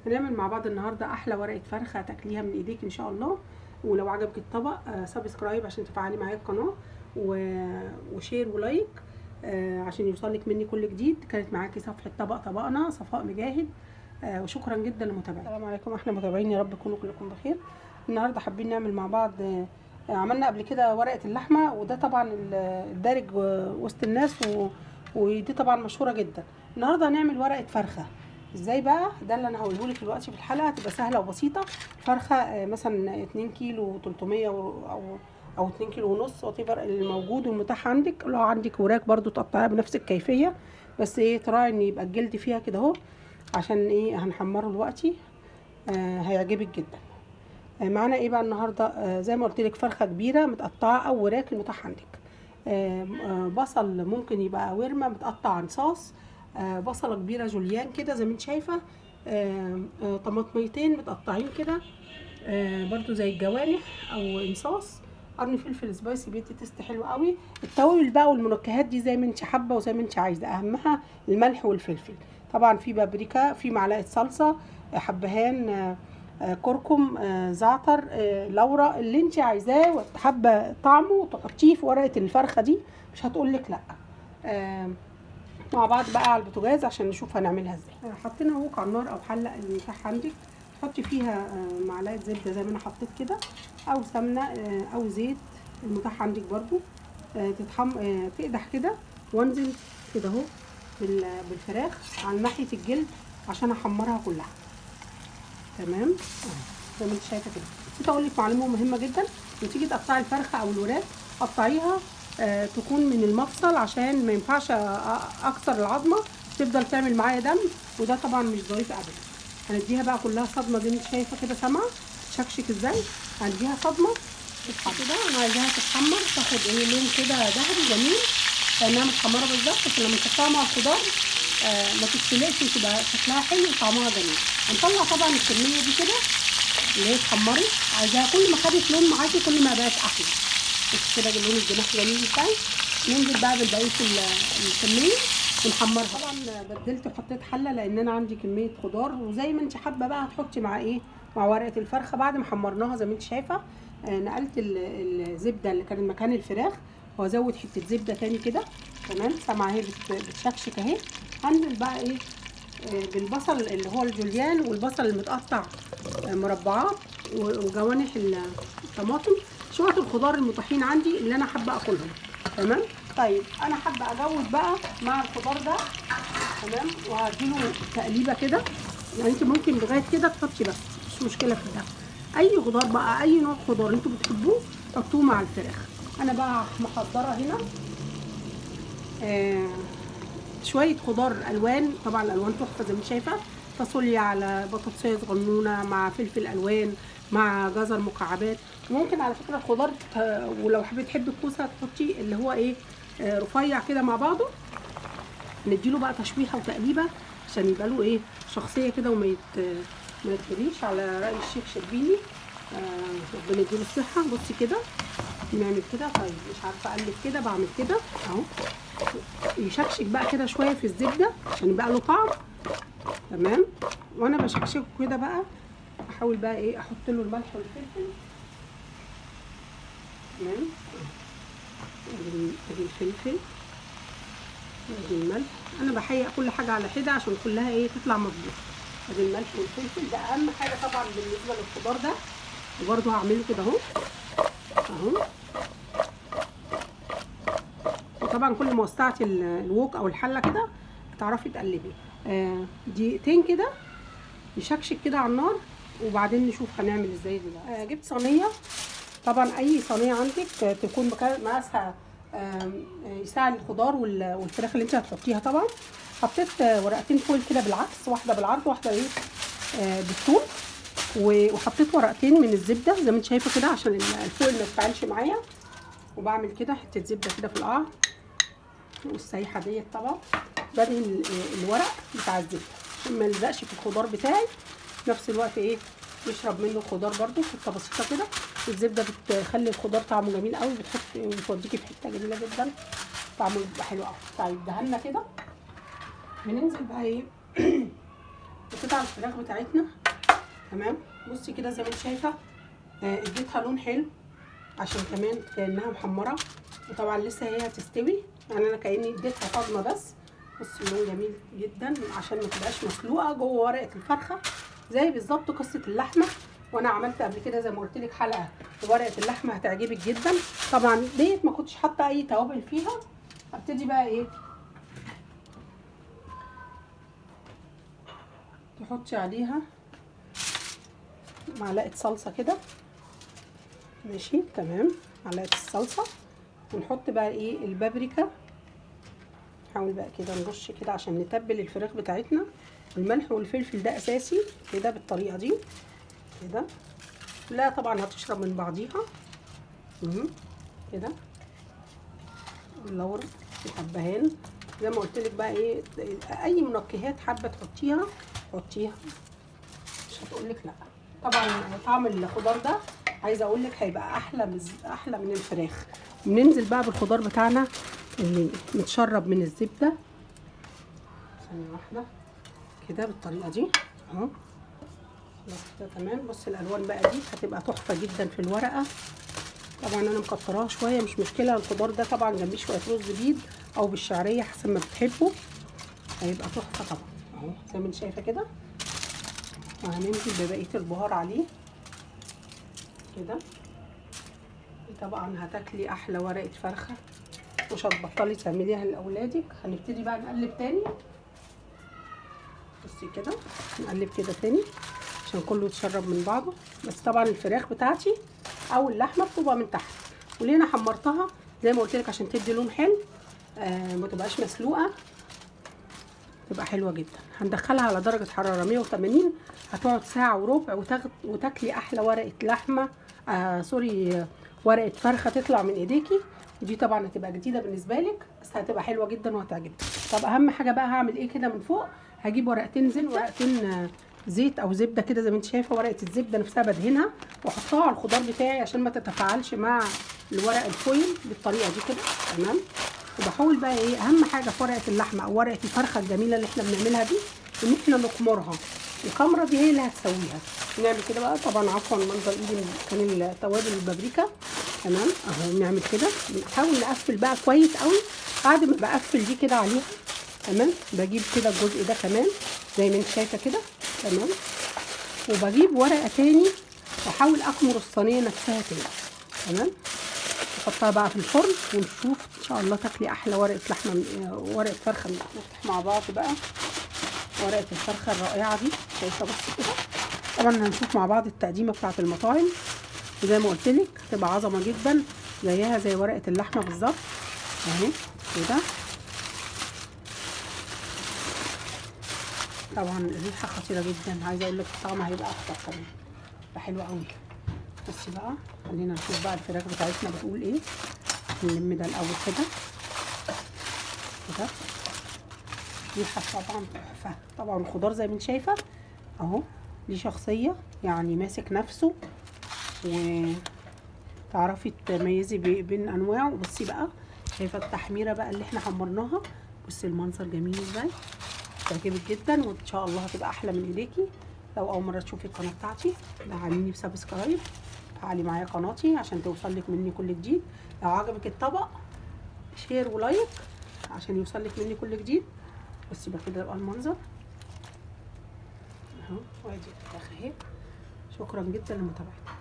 هنعمل مع بعض النهارده احلى ورقه فرخه تاكليها من ايديك ان شاء الله. ولو عجبك الطبق سبسكرايب عشان تفعلي معايا القناه وشير ولايك عشان يوصلك مني كل جديد. كانت معاكي صفحه طبقنا صفاء مجاهد. وشكرا جدا للمتابعين. السلام عليكم احلى متابعين، يا رب تكونوا كلكم بخير. النهارده حابين نعمل مع بعض عملنا قبل كده ورقه اللحمه، وده طبعا الدارج وسط الناس ودي طبعا مشهوره جدا. النهارده هنعمل ورقه فرخه. ازاي بقى؟ ده اللي انا هقوله لك دلوقتي في الحلقه، هتبقى سهله وبسيطه. فرخه مثلا 2 كيلو 300 او 2 كيلو ونص، وطيبر الموجود والمتاح عندك. لو عندك وراك برضو تقطعيها بنفس الكيفيه، بس ايه، تراعي ان يبقى الجلد فيها كده اهو، عشان ايه هنحمره دلوقتي. هيعجبك جدا. معانا ايه بقى النهارده؟ زي ما قلت لك فرخه كبيره متقطعه او وراك المتاح عندك. بصل ممكن يبقى ورمه متقطع انصاص. بصله كبيره جوليان كده زي ما انت شايفه. طماطميتين متقطعين كده برضو زي الجوانح او انصاص. قرن فلفل سبايسي بيدي تيست حلو قوي. التوابل بقى والمنكهات دي زي ما انت حابه وزي ما انت عايزه، اهمها الملح والفلفل. طبعا في بابريكا، في معلقه صلصه، حبهان، كركم، زعتر، لورا، اللي انت عايزاه وحابه طعمه تحطيه في ورقه الفرخه دي، مش هتقول لك لا. مع بعض بقى على البوتاجاز عشان نشوف هنعملها ازاي. حطينا هوك على النار او حله المتاح عندك. تحطي فيها معلقه زبده زي ما انا حطيت كده، او سمنه او زيت المتاح عندك برضو. تقدح كده، وانزل كده اهو بالفراخ على ناحيه الجلد عشان احمرها كلها. تمام زي ما انت شايفه كده. نسيت اقول لك معلومه مهمه جدا، لما تيجي تقطعي الفرخه او الوراك قطعيها تكون من المفصل، عشان ما ينفعش اكسر العظمه تفضل تعمل معايا دم، وده طبعا مش ظريف ابدا. هنديها بقى كلها صدمه زي ما انت شايفه كده، سامعه تشكشك ازاي؟ هنديها صدمه تصحى كده. انا عايزاها تتحمر، تاخد ايه لون كده ذهبي جميل، لانها متحمره بالظبط، عشان لما نحطها مع الخضار ما تتسلقش وتبقى شكلها حلو وطعمها جميل. هنطلع طبعا الكميه دي كده اللي هي اتحمرت، عايزاها كل ما خدت لون معاكي كل ما بقت احلى. بس كده لون الجناح جميل ازاي. ننزل بقى بالبقيه الكميه ونحمرها. طبعا بدلت وحطيت حله لان انا عندي كميه خضار، وزي ما انت حابه بقى هتحطي مع ايه، مع ورقه الفرخه. بعد ما حمرناها زي ما انت شايفه نقلت الزبده اللي كانت مكان الفراخ، وازود حته زبده تاني كده. تمام، سامعه اهي بتشكشك اهي. هنزل بقى ايه بالبصل اللي هو الجوليان، والبصل المتقطع مربعات، وجوانح الطماطم، شويه الخضار المتاحين عندي اللي انا حابه اكلهم. تمام. طيب انا حابه اجود بقى مع الخضار ده. تمام، وهديله تقليبه كده. يعني انت ممكن لغايه كده تحطي، بس مش مشكله في ده. اي خضار بقى، اي نوع خضار انتوا بتحبوه حطوه مع الفراخ. انا بقى محضره هنا شويه خضار الوان، طبعا الالوان تحفه زي ما انت شايفه. فاصوليا على بطاطسيه صغنونه مع فلفل الوان مع جزر مكعبات. وممكن على فكره الخضار ولو حبيت تحبي الكوسه تحطي اللي هو ايه رفيع كده مع بعضه. نديله بقى تشويحه وتقليبه عشان يبقى له ايه شخصيه كده، ما يتهريش على راي الشيخ شربيني. ربنا يديله الصحه. بصي كده بنعمل كده. طيب مش عارفه اقلب كده، بعمل كده اهو، يشكشك بقى كده شويه في الزبده عشان يبقى له طعم. تمام. وانا بشكشكه كده بقى احاول بقى ايه احط له الملح والفلفل. تمام، ادي الفلفل وادي الملح. انا بحيق كل حاجه على حده عشان كلها ايه تطلع مظبوطه. ادي الملح والفلفل، ده اهم حاجه طبعا بالنسبه للخضار ده. وبرده هعمله كده اهو اهو. وطبعا كل ما وسعتي الوك او الحله كده تعرفي تقلبي دقيقتين كده يشكشك كده على النار، وبعدين نشوف هنعمل ازاي دلوقتي. جبت صينيه، طبعا اي صينيه عندك تكون مقاسها يساعد الخضار والفراخ اللي انت هتحطيها. طبعا حطيت ورقتين فويل كده بالعكس، واحده بالعرض واحده ايه بالطول. وحطيت ورقتين من الزبده زي ما انت شايفه كده عشان الفويل ما يتفاعلش معايا. وبعمل كده حته زبده كده في القاع والسايحه ديت. طبعا بدهن الورق بتاع الزبده عشان ما يلزقش في الخضار بتاعي، في نفس الوقت ايه يشرب منه الخضار برده. حته بسيطه كده، الزبده بتخلي الخضار طعمه جميل قوي، بتوديكي في حته جميله جدا، طعمه بيبقى حلو قوي. طيب دهنا كده، بننزل بقى ايه قطع الفراخ بتاعتنا تمام. بصي كده زي ما انت شايفه اديتها لون حلو عشان كمان كانها محمره، وطبعا لسه هي هتستوي، يعني انا كاني اديتها صدمه بس. بصي اللون جميل جدا عشان ما تبقاش مسلوقه جوه ورقه الفرخه زي بالظبط قصه اللحمه. وانا عملت قبل كده زي ما قلت لك حلقه ورقه اللحمه هتعجبك جدا. طبعا ديت ما كنتش حاطه اي توابل فيها. ابتدي بقى ايه، تحطي عليها معلقه صلصه كده، ماشي تمام، معلقه الصلصه. ونحط بقى ايه البابريكا، نحاول بقى كده نرش كده عشان نتبل الفراخ بتاعتنا. الملح والفلفل ده اساسي كده بالطريقه دي كده. لا طبعا هتشرب من بعضيها كده. اللورة الحبهان زي ما قلت لك بقى ايه، اي منكهات حابه تحطيها حطيها، مش هتقول لك لا. طبعا طعم الخضار ده عايزه اقول لك هيبقى احلى من الفراخ. بننزل بقى بالخضار بتاعنا اللي متشرب من الزبده، ثانيه واحده كده بالطريقه دي اهو. خلاص كده تمام. بص الالوان بقى دي هتبقى تحفه جدا في الورقه. طبعا انا مكتراها شويه مش مشكله. الخضار ده طبعا جنبيه شويه رز بيض او بالشعريه حسب ما بتحبوا، هيبقى تحفه طبعا اهو زي ما انت شايفه كده. وهننزل ببقيه البهار عليه كده. طبعا هتاكلي احلى ورقه فرخه مش هتبطلي تعمليها لاولادك. هنبتدي بقى نقلب تاني. بصي كده نقلب كده تاني عشان كله يتشرب من بعضه. بس طبعا الفراخ بتاعتي او اللحمه بتبقى من تحت. وليه انا حمرتها زي ما قلت لك عشان تدي لون حلو، ما تبقاش مسلوقه، تبقى حلوه جدا. هندخلها على درجه حراره 180، هتقعد ساعه وربع وتاكلي احلى ورقه لحمه ورقه فرخه تطلع من ايديكي. ودي طبعا هتبقى جديده بالنسبه لك بس هتبقى حلوه جدا وهتعجبك. طب اهم حاجه بقى هعمل ايه كده من فوق، هجيب ورقتين زيت او زبده كده زي ما انت شايفه. ورقه الزبده نفسها بدهنها واحطها على الخضار بتاعي عشان ما تتفاعلش مع الورق الفويل بالطريقه دي كده تمام. وبحاول بقى ايه، اهم حاجه في ورقه اللحمه او ورقه الفرخه الجميله اللي احنا بنعملها دي ان احنا نكمرها. الكمره دي هي اللي هتسويها. نعمل كده بقى طبعا عفوا منظر ايدي كان التوابل البابريكا تمام اهو. نعمل كده بنحاول نقفل بقى كويس قوي. بعد ما بقفل دي كده عليها تمام، بجيب كده الجزء ده كمان زي ما انت شايفه كده تمام. وبجيب ورقه تاني واحاول اكمر الصينيه نفسها كده تمام. نحطها بقى في الفرن ونشوف ان شاء الله تاكلي احلى ورقه لحمه ورقه فرخه. نفتح مع بعض بقى ورقه الفرخه الرائعه دي شايفه بس كده. طبعا هنشوف مع بعض التقديمه بتاعه المطاعم وزي ما قلت لك تبقى عظمه جدا زيها زي ورقه اللحمه بالظبط اهي كده. طبعا الريحه خطيره جدا، عايزه اقول لك الطعم هيبقى اكتر كمان، يبقى حلو قوي. بصي بقى خلينا نشوف بقى الفراخ بتاعتنا بتقول ايه. نلم ده الاول كده كده. ريحه طبعا تحفه. طبعا الخضار زي ما انت شايفه اهو ليه شخصيه، يعني ماسك نفسه وتعرفي تميزي بين انواعه. بصي بقى شايفه التحميره بقى اللي احنا حمرناها. بصي المنظر جميل ازاي، تعجبك جدا وان شاء الله هتبقى احلى من ايديكي. لو اول مره تشوفي القناه بتاعتي دعميني بسبسكرايب، فعلي معايا قناتي عشان توصلك مني كل جديد. لو عجبك الطبق شير ولايك عشان يوصلك مني كل جديد. بصي بقى كده يبقى المنظر اهو. وادي الفراخ اهي. شكرا جدا لمتابعتك.